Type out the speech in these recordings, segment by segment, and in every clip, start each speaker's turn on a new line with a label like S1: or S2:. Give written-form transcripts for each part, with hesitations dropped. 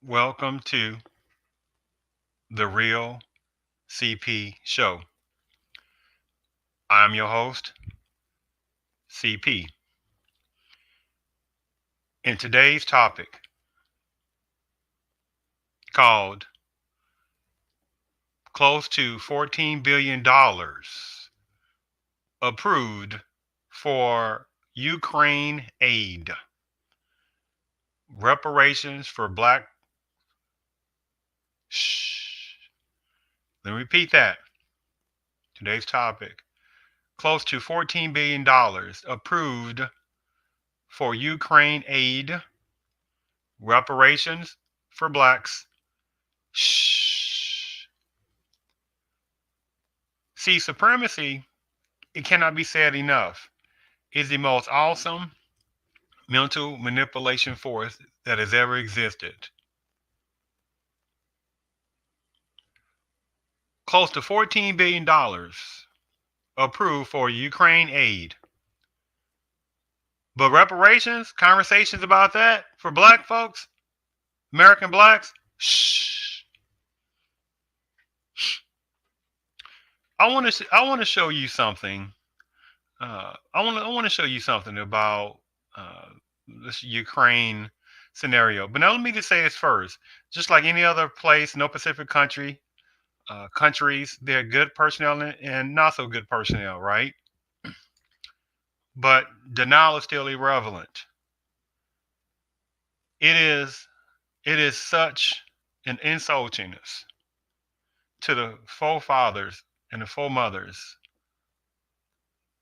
S1: Welcome to the Real CP Show. I'm your host, CP. In today's topic, called close to $14 billion approved for Ukraine aid, reparations for black. Shh. Let me repeat that. Today's topic, close to $14 billion approved for Ukraine aid, reparations for blacks. Shh. See, supremacy, it cannot be said enough, is the most awesome mental manipulation force that has ever existed. Close to $14 billion approved for Ukraine aid. But reparations, conversations about that for black folks, American blacks, shh. I want to show you something. I want to show you something about this Ukraine scenario. But now let me just say this first. Just like any other place, no Pacific countries, they're good personnel and not so good personnel, right? But denial is still irrelevant. It is such an insultingness to the forefathers and the foremothers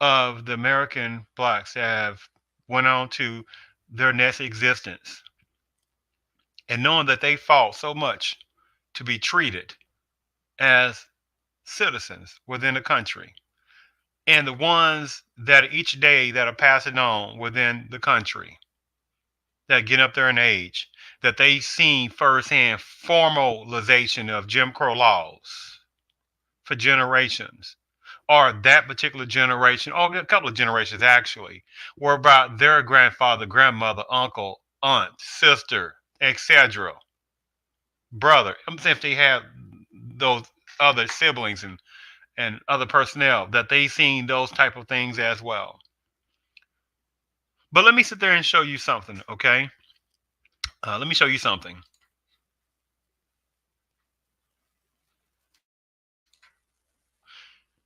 S1: of the American blacks that have went on to their next existence, and knowing that they fought so much to be treated as citizens within the country, and the ones that each day that are passing on within the country that get up there in age, that they've seen firsthand formalization of Jim Crow laws for generations, or that particular generation, or a couple of generations actually, were about their grandfather, grandmother, uncle, aunt, sister, etc., brother. I'm saying if they have those other siblings and other personnel, that they seen those type of things as well. But let me sit there and show you something, okay? Let me show you something.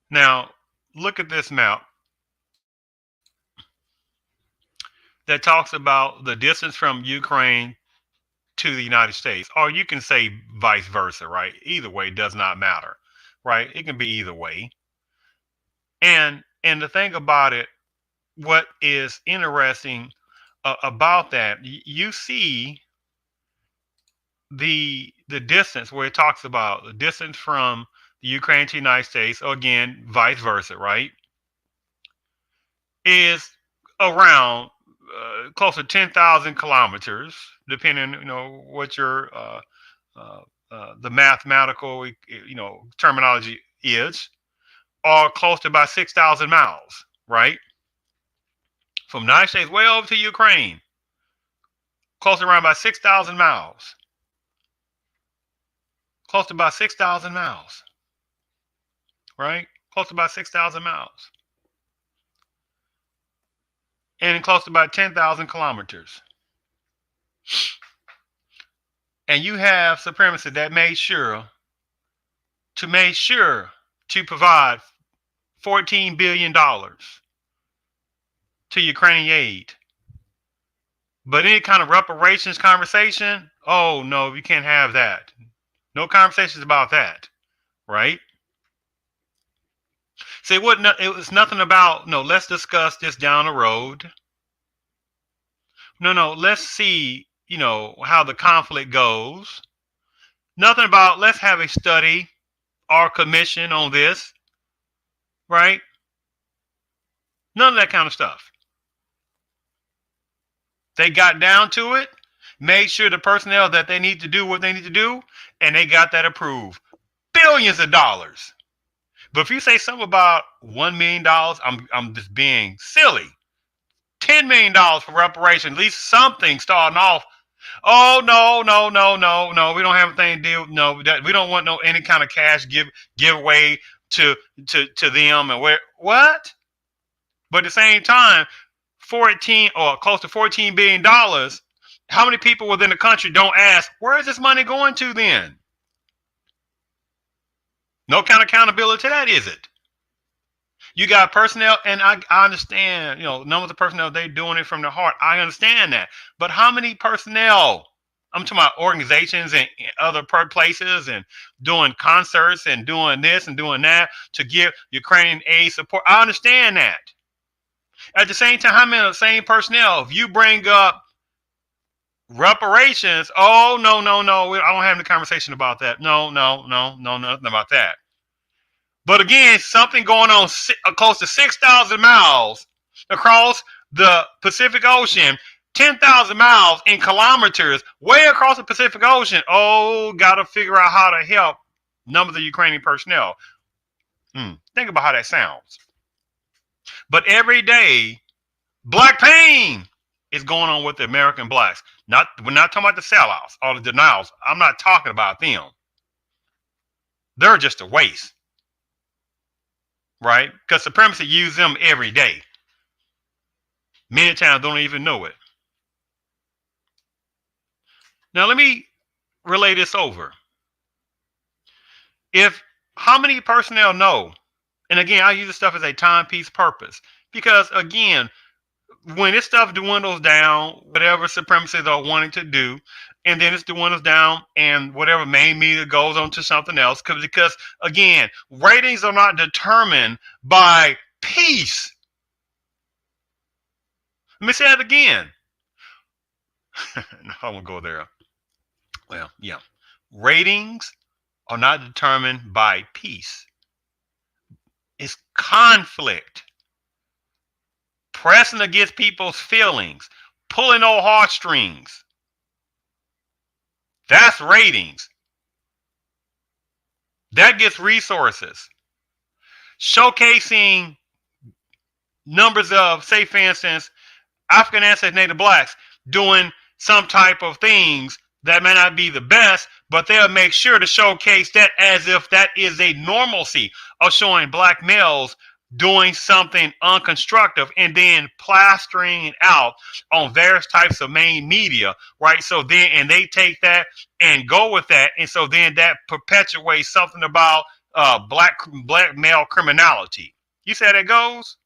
S1: Now, look at this map that talks about the distance from Ukraine to the United States, or you can say vice versa, right? Either way does not matter, right? It can be either way. And the thing about it, what is interesting about that, you see the distance where it talks about the distance from the Ukraine to the United States, or again, vice versa, right? Is around close to 10,000 kilometers, depending, what your the mathematical, terminology is, or close to about 6,000 miles, right? From the United States way over to Ukraine, close to around about 6,000 miles. Close to about 6,000 miles, right? Close to about 6,000 miles. And close to about 10,000 kilometers. And you have supremacists that made sure to provide $14 billion to Ukrainian aid. But any kind of reparations conversation, oh no, you can't have that. No conversations about that, right? See, it was nothing about, no, let's discuss this down the road. No, let's see, how the conflict goes. Nothing about, let's have a study or commission on this, right? None of that kind of stuff. They got down to it, made sure the personnel that they need to do what they need to do, and they got that approved. Billions of dollars. But if you say something about $1 million, I'm just being silly. $10 million for reparations, at least something starting off Oh no, no, no, no, no. We don't have anything to deal. No, that we don't want no any kind of cash giveaway to to them and where what? But at the same time, 14 or close to $14 billion. How many people within the country don't ask where is this money going to? Then no kind of accountability to that, is it? You got personnel, and I understand, numbers of personnel, they doing it from the heart. I understand that. But how many personnel? I'm talking about organizations and other places and doing concerts and doing this and doing that to give Ukrainian aid support. I understand that. At the same time, how many of the same personnel, if you bring up reparations, oh, no, no, no, I don't have any conversation about that. No, no, no, no, nothing about that. But again, something going on close to 6,000 miles across the Pacific Ocean, 10,000 miles in kilometers, way across the Pacific Ocean. Oh, got to figure out how to help numbers of Ukrainian personnel. Think about how that sounds. But every day, black pain is going on with the American blacks. We're not talking about the sellouts or the denials. I'm not talking about them. They're just a waste. Right? Because supremacy use them every day. Many times don't even know it. Now let me relay this over. How many personnel know, and again, I use this stuff as a timepiece purpose, because again, when this stuff dwindles down, whatever supremacists are wanting to do, and then it dwindles down, and whatever main media goes on to something else, because again, ratings are not determined by peace. Let me say that again. I won't go there. Well, yeah. Ratings are not determined by peace. It's conflict. Pressing against people's feelings. Pulling on heartstrings. That's ratings. That gets resources. Showcasing numbers of, say for instance, African ancestors, Native blacks doing some type of things that may not be the best, but they'll make sure to showcase that as if that is a normalcy of showing black males doing something unconstructive and then plastering it out on various types of main media, right? So then, and they take that and go with that, and so then that perpetuates something about black male criminality. You see how that goes?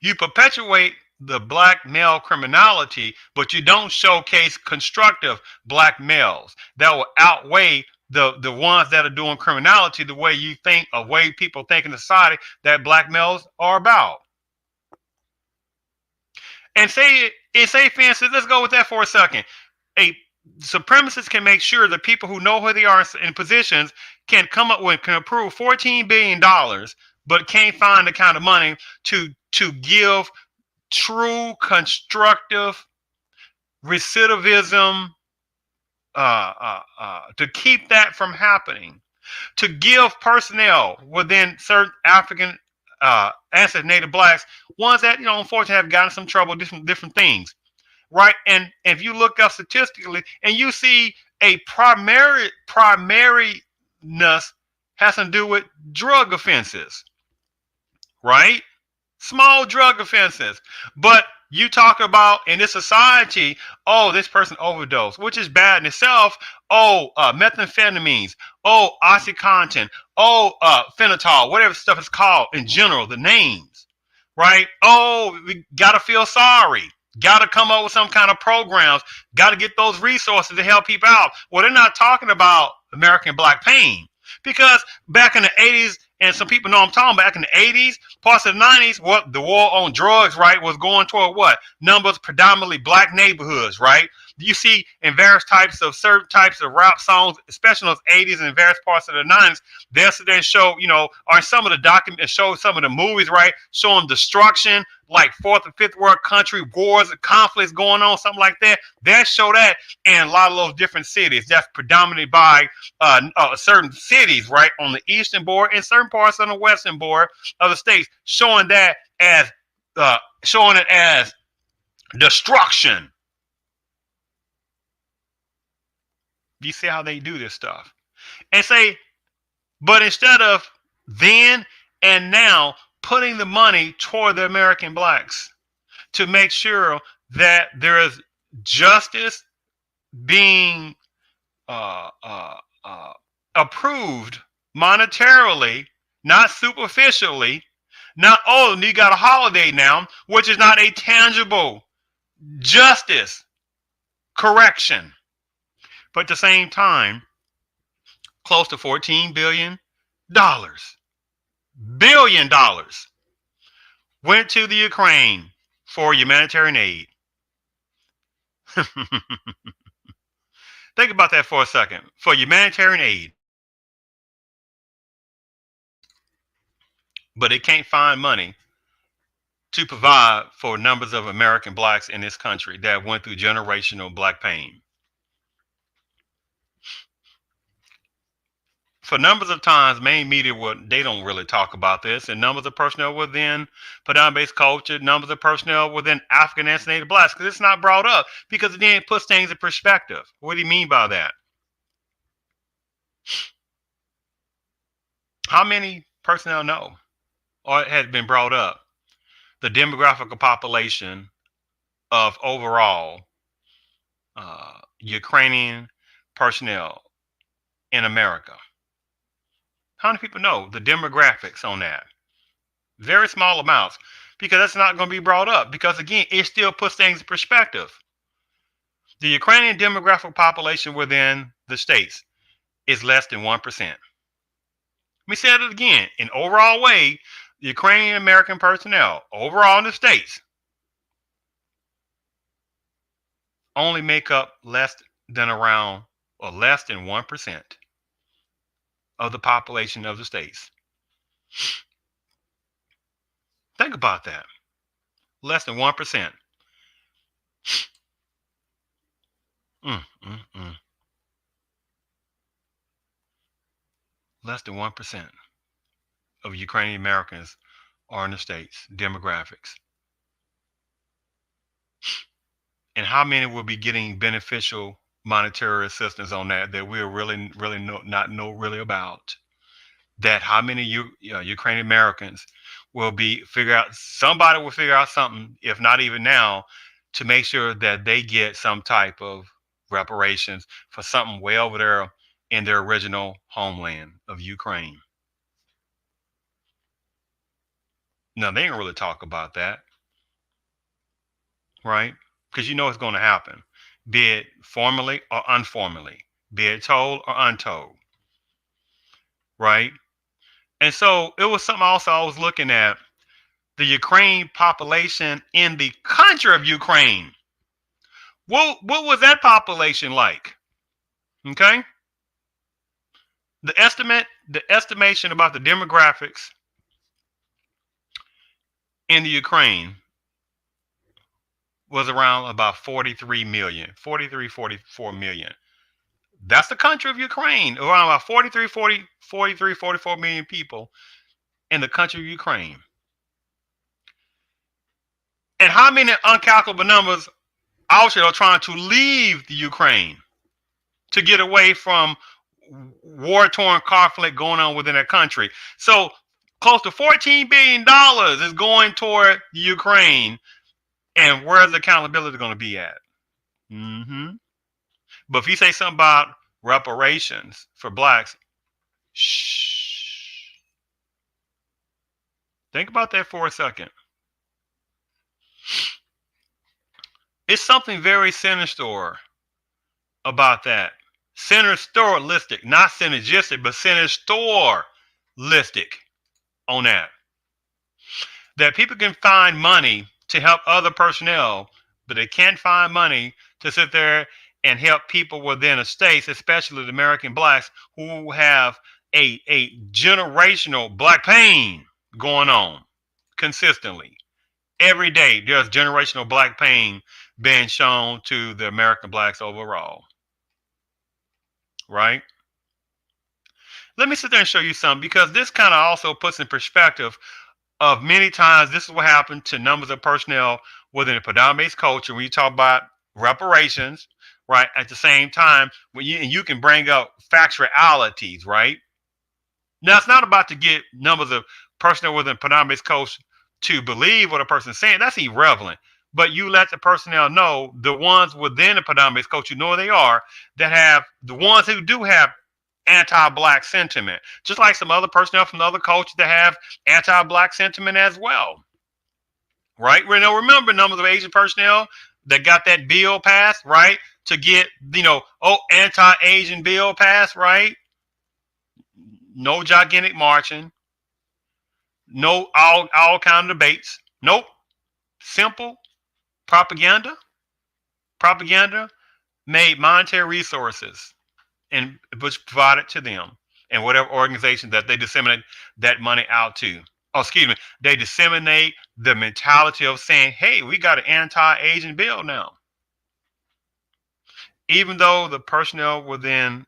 S1: You perpetuate the black male criminality, but you don't showcase constructive black males that will outweigh the ones that are doing criminality the way you think, or way people think in society that black males are about. And say for instance, let's go with that for a second. A supremacist can make sure that people who know who they are in positions can approve $14 billion, but can't find the kind of money to give true constructive recidivism, to keep that from happening, to give personnel within certain African ancestors, Native blacks, ones that unfortunately have gotten some trouble, different things, right? And if you look up statistically, and you see a primariness has to do with drug offenses, right? Small drug offenses. But you talk about in this society, oh, this person overdosed, which is bad in itself. Oh, methamphetamines. Oh, OxyContin. Oh, phenol, whatever stuff is called in general, the names, right? Oh, we got to feel sorry. Got to come up with some kind of programs. Got to get those resources to help people out. Well, they're not talking about American black pain, because back in the 80s, and some people know I'm talking back in the 80s, parts of the 90s, what the war on drugs, right, was going toward what? Numbers predominantly black neighborhoods, right? You see in various types of certain types of rap songs, especially in those 80s and various parts of the 90s, they show, or some of the documents show some of the movies, right, showing destruction, like fourth and fifth world country wars, conflicts going on, something like that. They show that in a lot of those different cities. That's predominantly by certain cities, right, on the eastern border and certain parts on the western border of the states, showing that as showing it as destruction. You see how they do this stuff. And say, but instead of then and now putting the money toward the American blacks to make sure that there is justice being uh, uh, uh, approved monetarily, not superficially, not, oh, you got a holiday now, which is not a tangible justice correction. But at the same time, close to $14 billion went to the Ukraine for humanitarian aid. Think about that for a second. For humanitarian aid. But it can't find money to provide for numbers of American blacks in this country that went through generational black pain. For numbers of times, main media they don't really talk about this, and numbers of personnel within Padang-based culture, numbers of personnel within African and Native blacks, because it's not brought up because it then puts things in perspective. What do you mean by that? How many personnel know, or it has been brought up, the demographic population of overall Ukrainian personnel in America? How many people know the demographics on that? Very small amounts, because that's not going to be brought up, because again, it still puts things in perspective. The Ukrainian demographic population within the states is less than 1%. Let me say it again. In overall way, the Ukrainian American personnel overall in the states only make up less than 1% of the population of the states. Think about that. Less than 1%. Less than 1% of Ukrainian Americans are in the states, demographics. And how many will be getting beneficial monetary assistance on that we're really not know really about? That how many Ukrainian Americans will somebody will figure out something, if not even now, to make sure that they get some type of reparations for something way over there in their original homeland of Ukraine. Now, they ain't really talk about that, right? Because you know it's going to happen, be it formally or informally, be it told or untold, right? And so it was something also I was looking at, the Ukraine population in the country of Ukraine. What was that population like? Okay. The estimation about the demographics in the Ukraine was around about 44 million. That's the country of Ukraine, around about 44 million people in the country of Ukraine. And how many uncalculable numbers actually are trying to leave the Ukraine to get away from war-torn conflict going on within that country? So close to $14 billion is going toward the Ukraine. And where's the accountability going to be at? But if you say something about reparations for blacks, shh. Think about that for a second. It's something very sinister about that. Sinisterlistic, not synergistic, but sinisterlistic on that. That people can find money to help other personnel, but they can't find money to sit there and help people within the states, especially the American blacks who have a generational black pain going on consistently. Every day, there's generational black pain being shown to the American blacks overall. Right? Let me sit there and show you something, because this kind of also puts in perspective of many times this is what happened to numbers of personnel within a predominant culture, when you talk about reparations, right, at the same time, when you can bring up factualities, right? Now, it's not about to get numbers of personnel within predominant culture to believe what a person's saying. That's irrelevant. But you let the personnel know, the ones within the predominant culture, you know who they are, that have the ones who do have anti-black sentiment, just like some other personnel from other cultures that have anti-black sentiment as well, right? We know, remember, numbers of Asian personnel that got that bill passed, right, to get, anti-Asian bill passed, right? No gigantic marching, no all kind of debates, nope, simple propaganda. Propaganda made monetary resources and was provided to them and whatever organization that they disseminate that money out to. Oh, excuse me. They disseminate the mentality of saying, hey, we got an anti-Asian bill now. Even though the personnel within,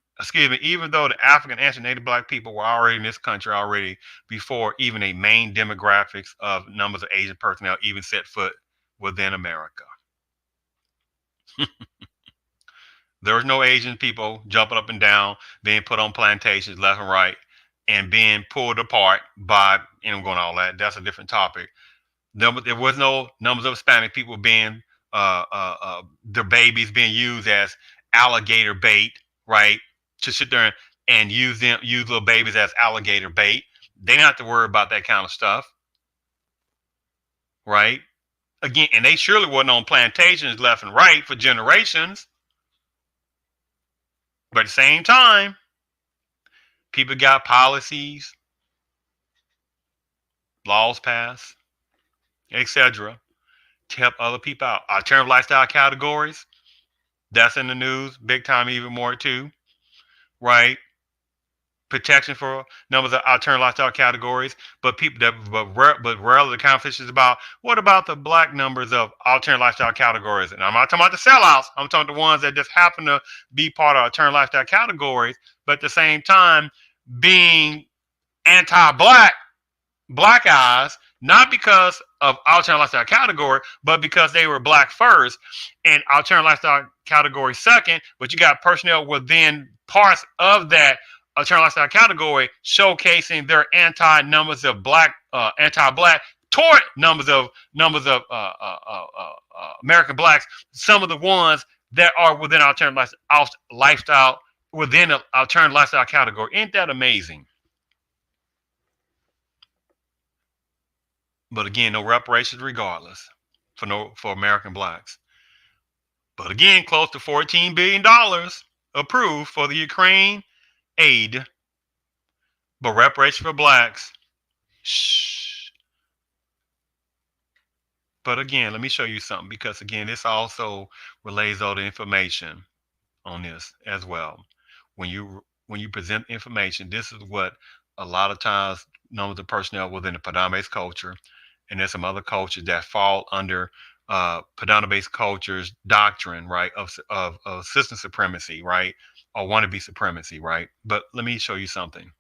S1: even though the African and Native Black people were already in this country already before even a main demographics of numbers of Asian personnel even set foot within America. There was no Asian people jumping up and down, being put on plantations left and right, and being pulled apart by, going all that. That's a different topic. There was no numbers of Hispanic people being, their babies being used as alligator bait, right? To sit there and use little babies as alligator bait. They don't have to worry about that kind of stuff, right? Again, and they surely wasn't on plantations left and right for generations. But at the same time, people got policies, laws passed, etc., to help other people out. Alternative lifestyle categories, that's in the news, big time, even more too, right? Protection for numbers of alternative lifestyle categories, but rarely the conversation is about, what about the black numbers of alternative lifestyle categories? And I'm not talking about the sellouts. I'm talking the ones that just happen to be part of alternative lifestyle categories, but at the same time being anti-black, black eyes, not because of alternative lifestyle category, but because they were black first and alternative lifestyle category second. But you got personnel within parts of that alternative lifestyle category showcasing their anti-numbers of black, anti-black toward numbers of American blacks. Some of the ones that are within alternative lifestyle within an alternative lifestyle category. Ain't that amazing? But again, no reparations regardless for American blacks. But again, close to $14 billion approved for the Ukraine aid. But reparations for blacks, shh. But again, let me show you something, because again, this also relays all the information on this as well. When you present information, this is what a lot of times numbers of personnel within the predominant culture, and there's some other cultures that fall under predominant culture's doctrine, right, of system supremacy, right, or wannabe supremacy, right. But let me show you something.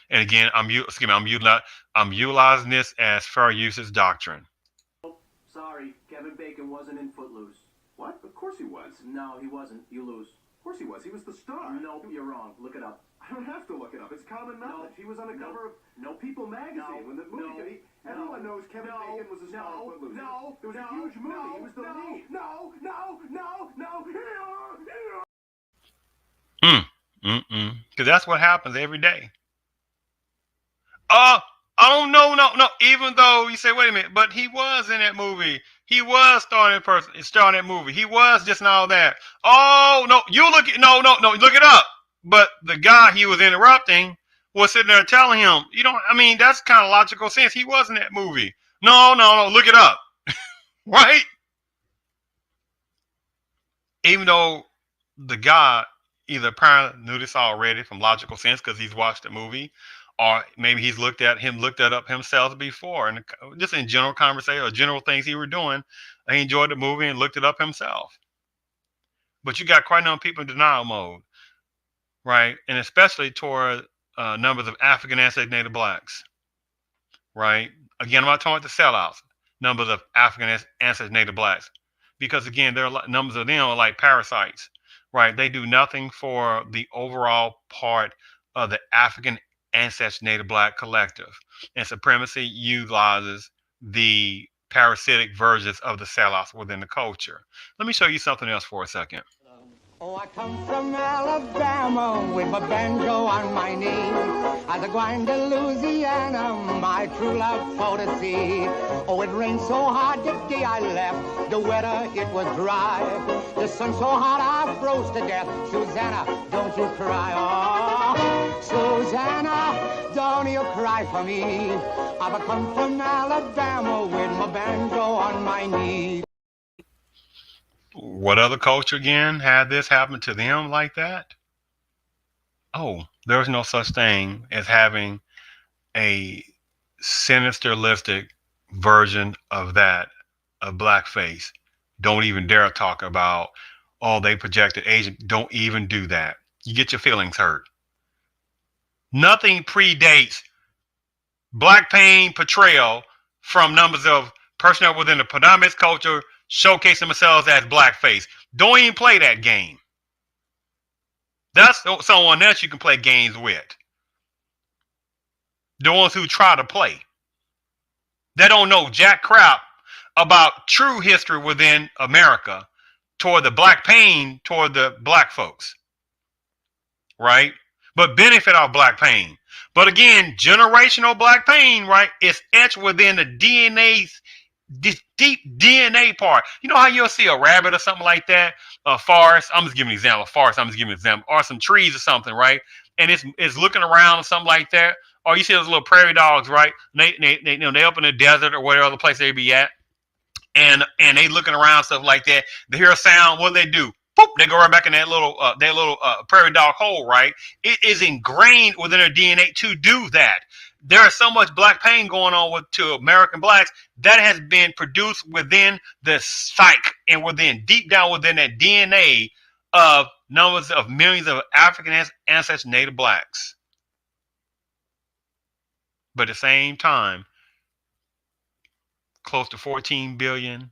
S1: And again, I'm utilizing this as fair uses doctrine.
S2: Sorry, Kevin Bacon wasn't in Footloose. What? Of course he was. No, he wasn't. You lose. Of course he was. He was the star. Nope, you're wrong. Look it up. I don't have to look it up. It's common knowledge. He was on the cover of People magazine when the movie. Everyone knows Kevin Bacon was a star of Footloose. It was a huge movie. He was the lead.
S1: Because that's what happens every day. Oh, no. Even though you say, wait a minute, but he was in that movie. He was starring that movie. He was just and all that. Oh, no, look it up. But the guy he was interrupting was sitting there telling him, that's kind of logical sense. He was in that movie. No, look it up. Right? Even though the guy either apparently knew this already from logical sense because he's watched the movie, or maybe he's looked that up himself before, and just in general conversation or general things he were doing, he enjoyed the movie and looked it up himself. But you got quite a number of people in denial mode, right? And especially toward numbers of African and Native blacks, right? Again, I'm not talking about the sellouts. numbers of African ancestors, native blacks, because again, there are numbers of them are like parasites, right? They do nothing for the overall part of the African ancestors, native black collective, and supremacy utilizes the parasitic versions of the sellouts within the culture. Let me show you something else for a second.
S3: Oh, I come from Alabama with my banjo on my knee. As I grind to Louisiana, my true love for to see. Oh, it rained so hard the day I left, the weather it was dry. The sun so hot I froze to death. Susanna, don't you cry. Oh, Susanna, don't you cry for me. I've come from Alabama with my banjo on my knee.
S1: What other culture again had this happen to them like that? Oh, there's no such thing as having a sinisterlistic version of that, of blackface. Don't even dare talk about, oh, they projected Asian. Don't even do that. You get your feelings hurt. Nothing predates black pain portrayal from numbers of personnel within the predominant culture showcasing themselves as blackface. Don't even play that game. That's someone else you can play games with. The ones who try to play. They don't know jack crap about true history within America toward the black pain toward the black folks. Right? But benefit off black pain. But again, generational black pain, right, is etched within the DNA, this deep DNA part. You know how you'll see a rabbit or something like that, a forest. I'm just giving an example. A forest. I'm just giving an example, or some trees or something, right? And it's looking around or something like that. Or you see those little prairie dogs, right? They up in the desert or whatever other place they be at, and they looking around stuff like that. They hear a sound. What do they do? Boop, they go right back in that little prairie dog hole, right? It is ingrained within their DNA to do that. There is so much black pain going on to American blacks that has been produced within the psyche and within deep down within that DNA of numbers of millions of African ancestors, native blacks. But at the same time, close to $14 billion,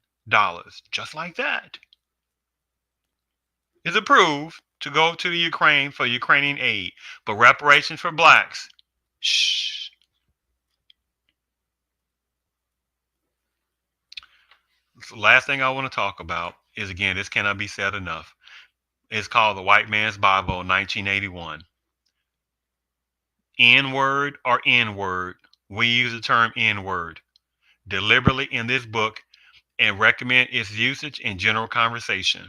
S1: just like that, is approved to go to the Ukraine for Ukrainian aid. But reparations for blacks, shh. The last thing I want to talk about is, again, this cannot be said enough. It's called The White Man's Bible, 1981. N-word or N-word. We use the term N-word deliberately in this book and recommend its usage in general conversation.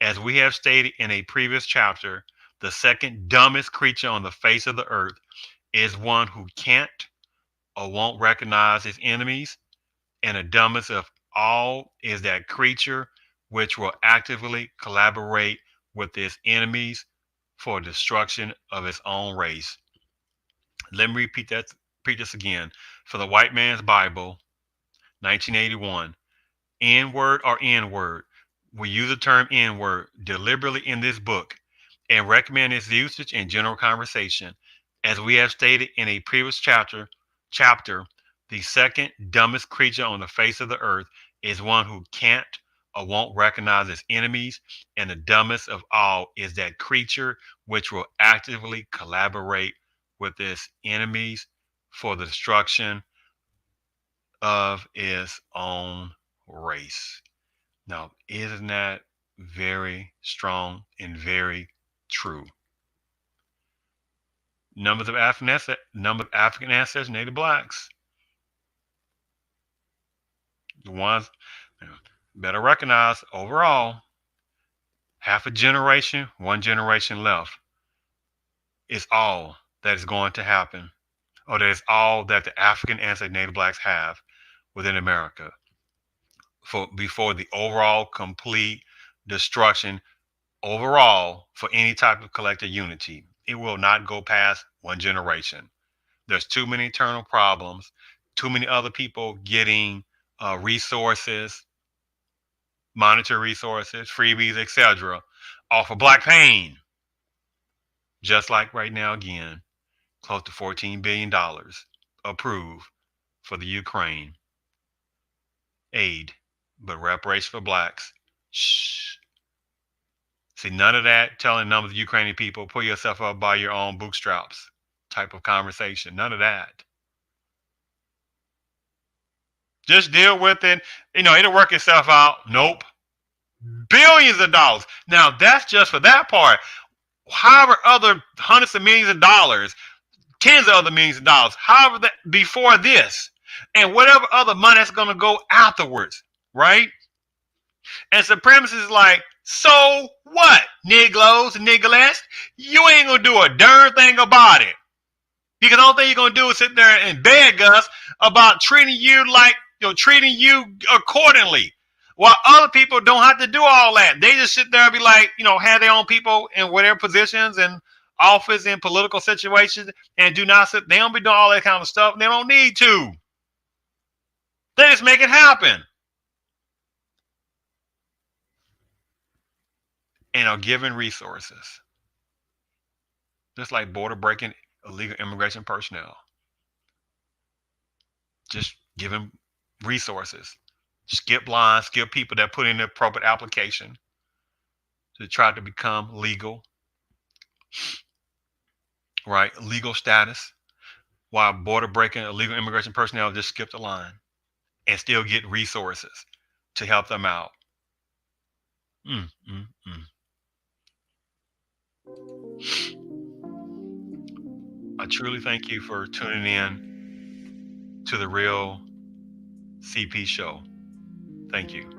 S1: As we have stated in a previous chapter, the second dumbest creature on the face of the earth is one who can't or won't recognize his enemies, and the dumbest of all is that creature which will actively collaborate with its enemies for destruction of its own race. Let me repeat this again. For the White Man's Bible, 1981, N-word or N-word. We use the term N-word deliberately in this book and recommend its usage in general conversation. As we have stated in a previous chapter, the second dumbest creature on the face of the earth is one who can't or won't recognize its enemies, and the dumbest of all is that creature which will actively collaborate with its enemies for the destruction of its own race. Now, isn't that very strong and very true? Numbers of African ancestors, native blacks, the ones better recognize overall, half a generation, one generation left, is all that is going to happen, or that is all that the African ancestors, native blacks have within America before the overall complete destruction overall for any type of collective unity. It will not go past one generation. There's too many internal problems, too many other people getting resources, monetary resources, freebies, etc., off of black pain. Just like right now, again, close to $14 billion approved for the Ukraine. aid, but reparations for blacks. Shh. See, none of that telling none of the Ukrainian people, pull yourself up by your own bootstraps type of conversation. None of that. Just deal with it. It'll work itself out. Nope. Billions of dollars. Now, that's just for that part. However, other hundreds of millions of dollars, tens of other millions of dollars, however, that before this, and whatever other money that's going to go afterwards, right? And supremacists is like, so what, niglos and niggerettes? You ain't going to do a darn thing about it. Because the only thing you're going to do is sit there and beg us about treating you like, treating you accordingly. While other people don't have to do all that. They just sit there and be like, have their own people in whatever positions and office in political situations and do not sit. They don't be doing all that kind of stuff. They don't need to. They just make it happen. And are given resources. Just like border breaking illegal immigration personnel. Just give them resources. Skip lines, skip people that put in the appropriate application to try to become legal, right? Legal status, while border breaking illegal immigration personnel just skip the line and still get resources to help them out. I truly thank you for tuning in to the Real CP Show. Thank you.